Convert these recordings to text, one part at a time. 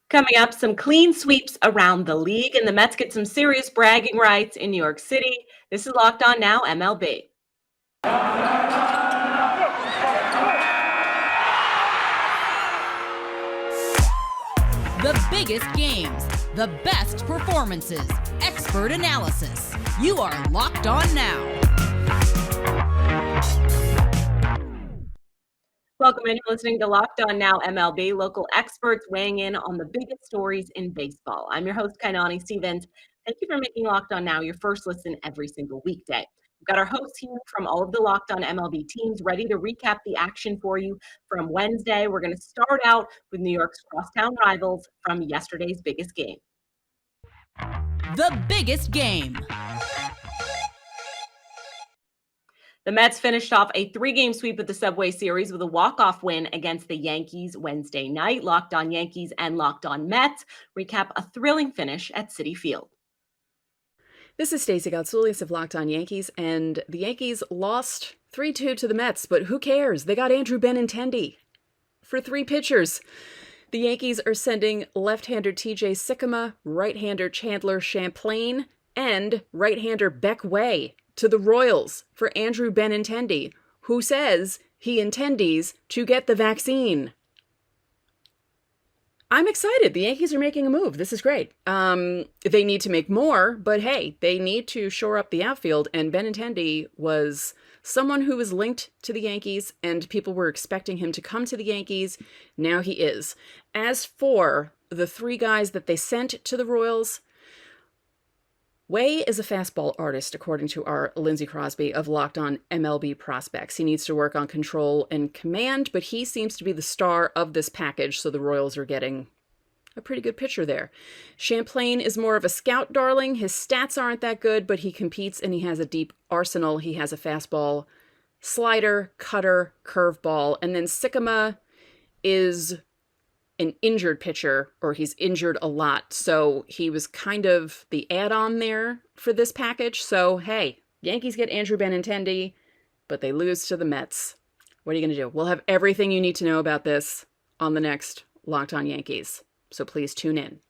Coming up, some clean sweeps around the league, and the Mets get some serious bragging rights in New York City. This is Locked On Now MLB. The biggest games, the best performances, expert analysis. You are Locked On Now. Welcome in. You're listening to Locked On Now MLB, local experts weighing in on the biggest stories in baseball. I'm your host, Kainani Stevens. Thank you for making Locked On Now your first listen every single weekday. We've got our hosts here from all of the Locked On MLB teams ready to recap the action for you from Wednesday. We're going to start out with New York's crosstown rivals from yesterday's biggest game. The biggest game. The Mets finished off a 3-game sweep of the Subway Series with a walk-off win against the Yankees Wednesday night. Locked On Yankees and Locked On Mets recap a thrilling finish at Citi Field. This is Stacey Gotsulias of Locked On Yankees, and the Yankees lost 3-2 to the Mets, but who cares? They got Andrew Benintendi for 3 pitchers. The Yankees are sending left-hander TJ Sikkema, right-hander Chandler Champlain, and right-hander Beck Way to the Royals for Andrew Benintendi, who says he intendies to get the vaccine. I'm excited. The Yankees are making a move. This is great. They need to make more, but hey, they need to shore up the outfield, and Benintendi was someone who was linked to the Yankees, and people were expecting him to come to the Yankees. Now he is. As for the 3 guys that they sent to the Royals, Way is a fastball artist, according to our Lindsey Crosby of Locked On MLB Prospects. He needs to work on control and command, but he seems to be the star of this package, so the Royals are getting a pretty good pitcher there. Champlain is more of a scout darling. His stats aren't that good, but he competes and he has a deep arsenal. He has a fastball, slider, cutter, curveball, and then Sikkema is an injured pitcher, or he's injured a lot. So he was kind of the add-on there for this package. So, hey, Yankees get Andrew Benintendi, but they lose to the Mets. What are you going to do? We'll have everything you need to know about this on the next Locked On Yankees. So please tune in.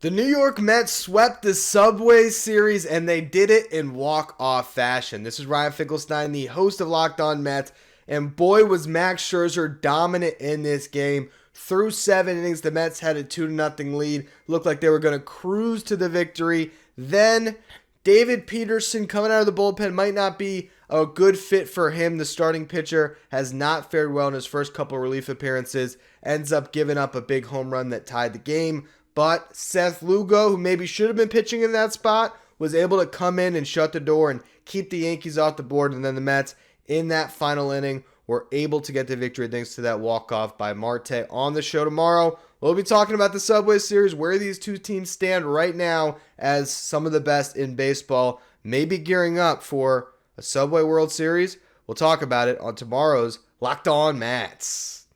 The New York Mets swept the Subway Series, and they did it in walk-off fashion. This is Ryan Finkelstein, the host of Locked On Mets. And boy, was Max Scherzer dominant in this game. Through 7 innings, the Mets had a 2-0 lead. Looked like they were going to cruise to the victory. Then, David Peterson coming out of the bullpen might not be a good fit for him. The starting pitcher has not fared well in his first couple relief appearances. Ends up giving up a big home run that tied the game. But Seth Lugo, who maybe should have been pitching in that spot, was able to come in and shut the door and keep the Yankees off the board. And then the Mets, in that final inning, were able to get the victory thanks to that walk-off by Marte. On the show tomorrow, we'll be talking about the Subway Series, where these 2 teams stand right now as some of the best in baseball, maybe gearing up for a Subway World Series. We'll talk about it on tomorrow's Locked On Mets.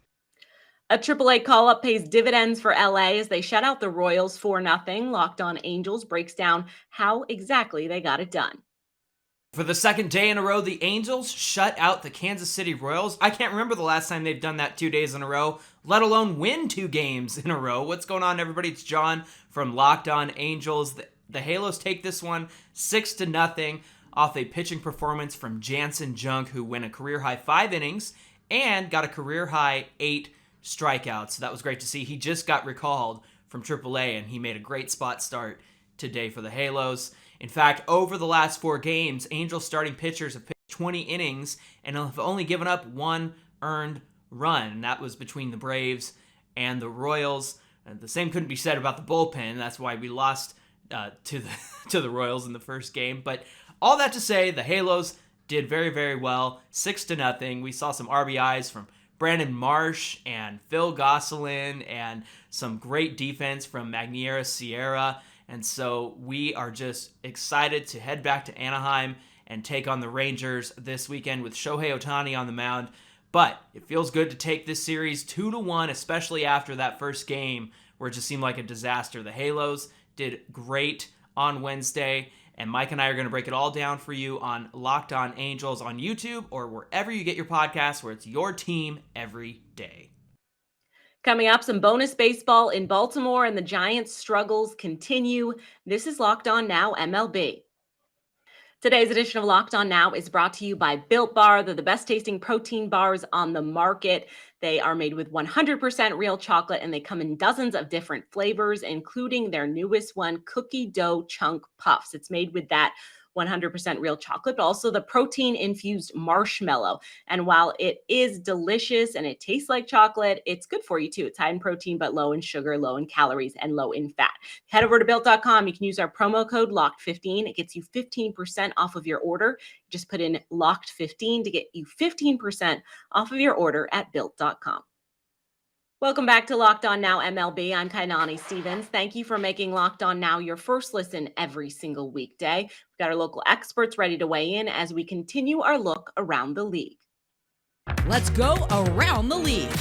A AAA call-up pays dividends for LA as they shut out the Royals 4-0. Locked On Angels breaks down how exactly they got it done. For the second day in a row, the Angels shut out the Kansas City Royals. I can't remember the last time they've done that 2 days in a row, let alone win 2 games in a row. What's going on, everybody? It's John from Locked On Angels. The Halos take this one 6-0 off a pitching performance from Jansen Junk, who went a career-high 5 innings and got a career-high 8 strikeouts. So that was great to see. He just got recalled from AAA, and he made a great spot start today for the Halos. In fact, over the last 4 games, Angels starting pitchers have pitched 20 innings and have only given up 1 earned run. And that was between the Braves and the Royals. The same couldn't be said about the bullpen. That's why we lost to the Royals in the first game. But all that to say, the Halos did very, very well. 6-0. We saw some RBIs from Brandon Marsh and Phil Gosselin and some great defense from Magniera Sierra. And so we are just excited to head back to Anaheim and take on the Rangers this weekend with Shohei Ohtani on the mound. But it feels good to take this series 2-1, especially after that first game where it just seemed like a disaster. The Halos did great on Wednesday, and Mike and I are going to break it all down for you on Locked On Angels on YouTube or wherever you get your podcasts, where it's your team every day. Coming up, some bonus baseball in Baltimore, and the Giants' struggles continue. This is Locked On Now MLB. Today's edition of Locked On Now is brought to you by Built Bar. They're the best tasting protein bars on the market. They are made with 100% real chocolate, and they come in dozens of different flavors, including their newest one, Cookie Dough Chunk Puffs. It's made with that 100% real chocolate, but also the protein infused marshmallow. And while it is delicious and it tastes like chocolate, it's good for you too. It's high in protein, but low in sugar, low in calories, and low in fat. Head over to built.com. You can use our promo code LOCKED15. It gets you 15% off of your order. Just put in LOCKED15 to get you 15% off of your order at built.com. Welcome back to Locked On Now MLB. I'm Kainani Stevens. Thank you for making Locked On Now your first listen every single weekday. We've got our local experts ready to weigh in as we continue our look around the league. Let's go around the league.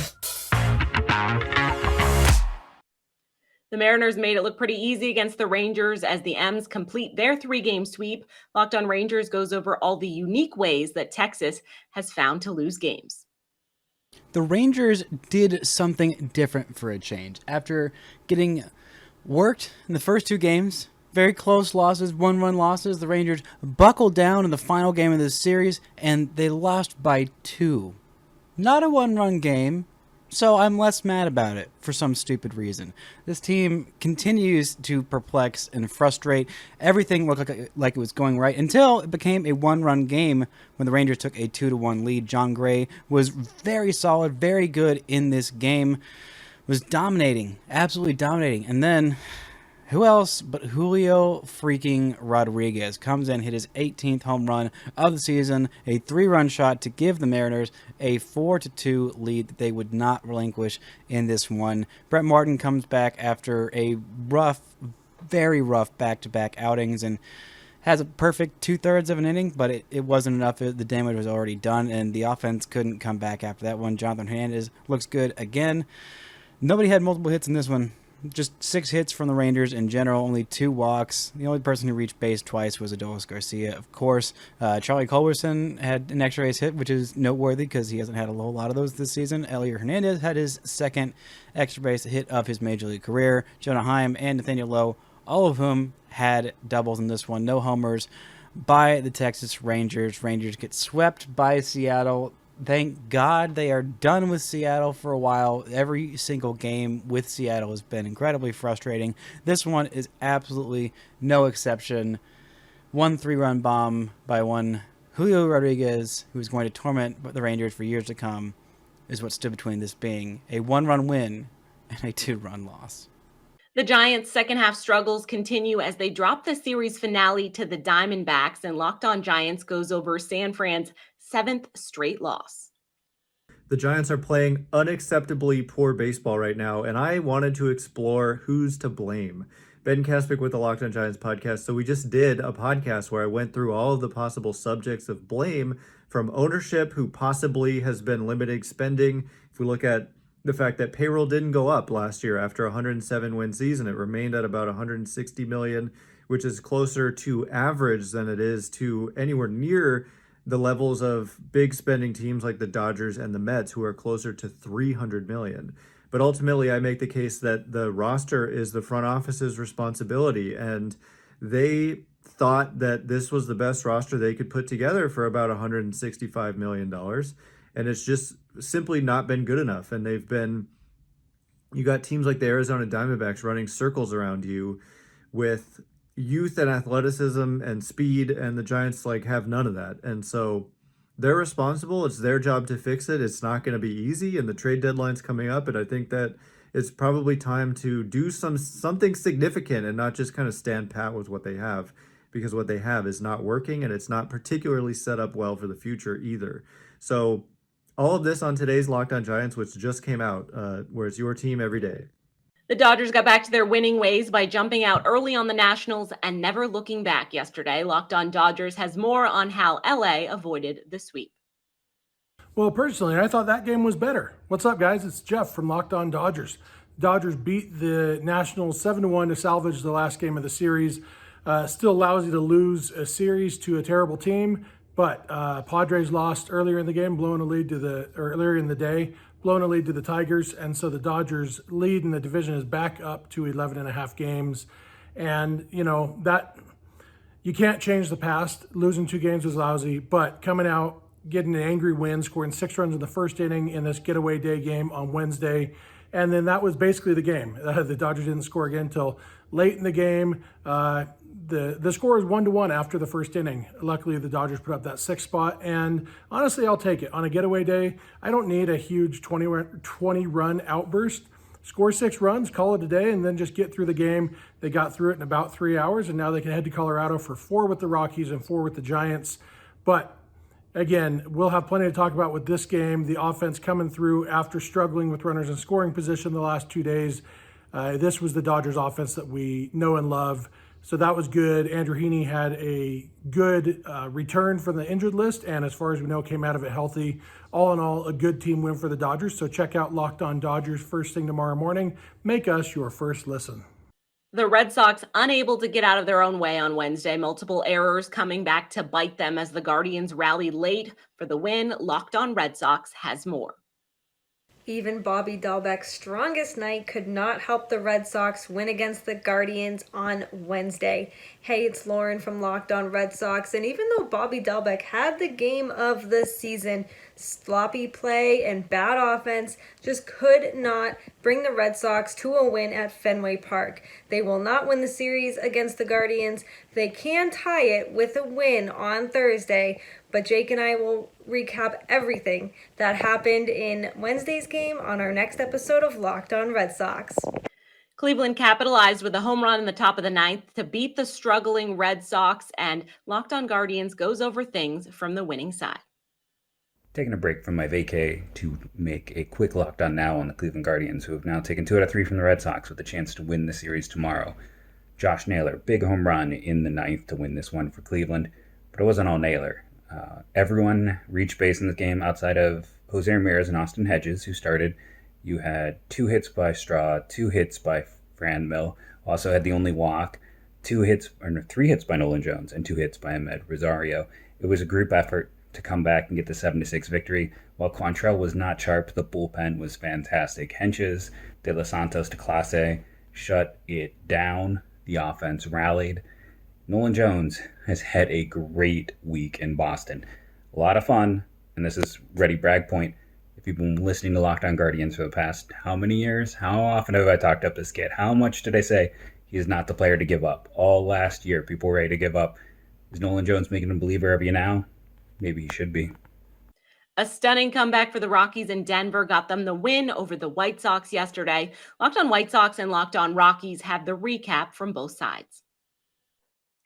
The Mariners made it look pretty easy against the Rangers as the M's complete their 3-game sweep. Locked On Rangers goes over all the unique ways that Texas has found to lose games. The Rangers did something different for a change. After getting worked in the first 2 games, very close losses, 1-run losses, the Rangers buckled down in the final game of this series, and they lost by 2. Not a 1-run game, so I'm less mad about it for some stupid reason. This team continues to perplex and frustrate. Everything looked like it was going right until it became a 1-run game when the Rangers took a 2-1 lead. John Gray was very solid, very good in this game, was dominating, absolutely dominating. And then who else but Julio freaking Rodriguez comes in, hit his 18th home run of the season, a 3-run shot to give the Mariners a 4-2 lead that they would not relinquish in this one. Brett Martin comes back after a rough, very rough back-to-back outings and has a perfect 2/3 of an inning, but it wasn't enough. The damage was already done, and the offense couldn't come back after that one. Jonathan Hernandez looks good again. Nobody had multiple hits in this one. Just 6 hits from the Rangers in general, only 2 walks. The only person who reached base twice was Adolis Garcia, of course. Charlie Culberson had an extra base hit, which is noteworthy because he hasn't had a whole lot of those this season. Elliot Hernandez had his 2nd extra base hit of his major league career. Jonah Heim and Nathaniel Lowe, all of whom had doubles in this one. No homers by the Texas Rangers. Rangers get swept by Seattle. Thank God they are done with Seattle for a while. Every single game with Seattle has been incredibly frustrating. This one is absolutely no exception. 1 3-run bomb by one Julio Rodriguez, who is going to torment the Rangers for years to come, is what stood between this being a 1-run win and a 2-run loss. The Giants' second-half struggles continue as they drop the series finale to the Diamondbacks, and Locked On Giants goes over San Fran's 7th straight loss. The Giants are playing unacceptably poor baseball right now, and I wanted to explore who's to blame. Ben Kaspick with the Locked On Giants podcast. So we just did a podcast where I went through all of the possible subjects of blame, from ownership, who possibly has been limiting spending. If we look at the fact that payroll didn't go up last year after a 107-win season, it remained at about $160 million, which is closer to average than it is to anywhere near the levels of big spending teams like the Dodgers and the Mets, who are closer to $300 million. But ultimately, I make the case that the roster is the front office's responsibility, and they thought that this was the best roster they could put together for about $165 million. And it's just simply not been good enough. And you got teams like the Arizona Diamondbacks running circles around you with youth and athleticism and speed, and the Giants have none of that. And so they're responsible. It's their job to fix it. It's not going to be easy, and the trade deadline's coming up, and I think that it's probably time to do something significant and not just kind of stand pat with what they have, because what they have is not working, and it's not particularly set up well for the future either. So all of this on today's Locked On Giants, which just came out, where it's your team every day. The Dodgers got back to their winning ways by jumping out early on the Nationals and never looking back yesterday. Locked On Dodgers has more on how LA avoided the sweep. Well, personally, I thought that game was better. What's up, guys? It's Jeff from Locked On Dodgers. Dodgers beat the Nationals 7-1 to salvage the last game of the series. Still lousy to lose a series to a terrible team, but Padres lost earlier in the game, earlier in the day, blown a lead to the Tigers. And so the Dodgers lead in the division is back up to 11.5 games. And, that you can't change the past. Losing 2 games was lousy, but coming out, getting an angry win, scoring 6 runs in the first inning in this getaway day game on Wednesday. And then that was basically the game. The Dodgers didn't score again until late in the game. The score is 1-1 after the first inning. Luckily, the Dodgers put up that 6th spot. And honestly, I'll take it. On a getaway day, I don't need a huge 20-run outburst. Score 6 runs, call it a day, and then just get through the game. They got through it in about 3 hours, and now they can head to Colorado for 4 with the Rockies and 4 with the Giants. But again, we'll have plenty to talk about with this game. The offense coming through after struggling with runners in scoring position the last 2 days. This was the Dodgers offense that we know and love. So that was good. Andrew Heaney had a good return from the injured list, and as far as we know, came out of it healthy. All in all, a good team win for the Dodgers. So check out Locked On Dodgers first thing tomorrow morning. Make us your first listen. The Red Sox unable to get out of their own way on Wednesday. Multiple errors coming back to bite them as the Guardians rallied late for the win. Locked On Red Sox has more. Even Bobby Dahlbeck's strongest night could not help the Red Sox win against the Guardians on Wednesday. Hey, it's Lauren from Locked On Red Sox, and even though Bobby Dahlbeck had the game of the season, sloppy play and bad offense just could not bring the Red Sox to a win at Fenway Park. They will not win the series against the Guardians. They can tie it with a win on Thursday, but Jake and I will recap everything that happened in Wednesday's game on our next episode of Locked On Red Sox. Cleveland capitalized with a home run in the top of the 9th to beat the struggling Red Sox, and Locked On Guardians goes over things from the winning side. Taking a break from my vacay to make a quick Locked On now on the Cleveland Guardians, who have now taken 2 out of 3 from the Red Sox with a chance to win the series tomorrow. Josh Naylor, big home run in the 9th to win this one for Cleveland, but it wasn't all Naylor. Everyone reached base in this game outside of Jose Ramirez and Austin Hedges, who started. You had 2 hits by Straw, 2 hits by Franmil, also had the only walk, 3 hits by Nolan Jones, and 2 hits by Ahmed Rosario. It was a group effort to come back and get the 7-6 victory. While Quantrell was not sharp, the bullpen was fantastic. Henches, De Los Santos to Clase shut it down. The offense rallied. Nolan Jones has had a great week in Boston. A lot of fun, and this is ready brag point. If you've been listening to Locked On Guardians for the past how many years? How often have I talked up this kid? How much did I say he is not the player to give up? All last year, people were ready to give up. Is Nolan Jones making a believer of you now? Maybe he should be. A stunning comeback for the Rockies in Denver got them the win over the White Sox yesterday. Locked On White Sox and Locked On Rockies have the recap from both sides.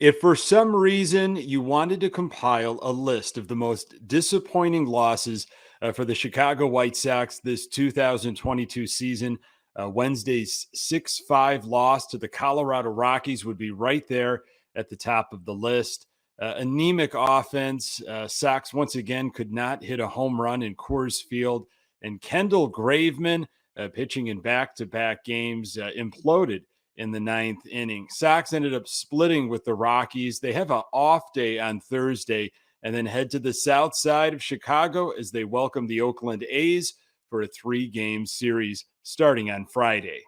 If for some reason you wanted to compile a list of the most disappointing losses for the Chicago White Sox this 2022 season, Wednesday's 6-5 loss to the Colorado Rockies would be right there at the top of the list. Anemic offense. Sox once again could not hit a home run in Coors Field, and Kendall Graveman, pitching in back-to-back games, imploded in the 9th inning. Sox ended up splitting with the Rockies. They have an off day on Thursday and then head to the south side of Chicago as they welcome the Oakland A's for a 3-game series starting on Friday.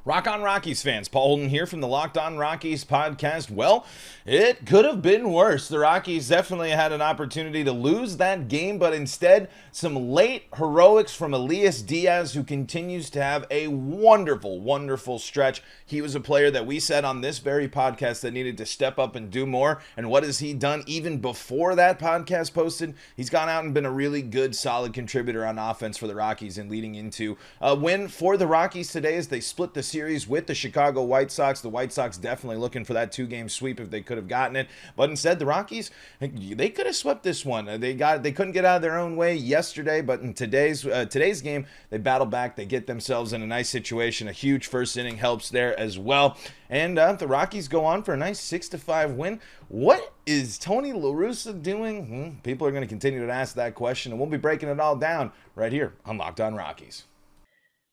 Rock on Rockies fans, Paul Holden here from the Locked On Rockies podcast. Well, it could have been worse. The Rockies definitely had an opportunity to lose that game, but instead, some late heroics from Elias Diaz, who continues to have a wonderful, wonderful stretch. He was a player that we said on this very podcast that needed to step up and do more. And what has he done even before that podcast posted? He's gone out and been a really good, solid contributor on offense for the Rockies and leading into a win for the Rockies today as they split the series with the Chicago White Sox. The White Sox definitely looking for that 2-game sweep if they could have gotten it, but instead the Rockies, they could have swept this one. They couldn't get out of their own way yesterday, but in today's game they battle back. They get themselves in a nice situation. A huge first inning helps there as well, and the Rockies go on for a nice 6-5 win. What is Tony La Russa doing? People are going to continue to ask that question, and we'll be breaking it all down right here on Locked On Rockies.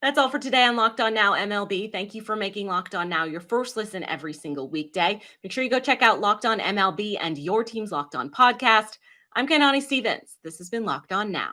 That's all for today on Locked On Now MLB. Thank you for making Locked On Now your first listen every single weekday. Make sure you go check out Locked On MLB and your team's Locked On podcast. I'm Kainani Stevens. This has been Locked On Now.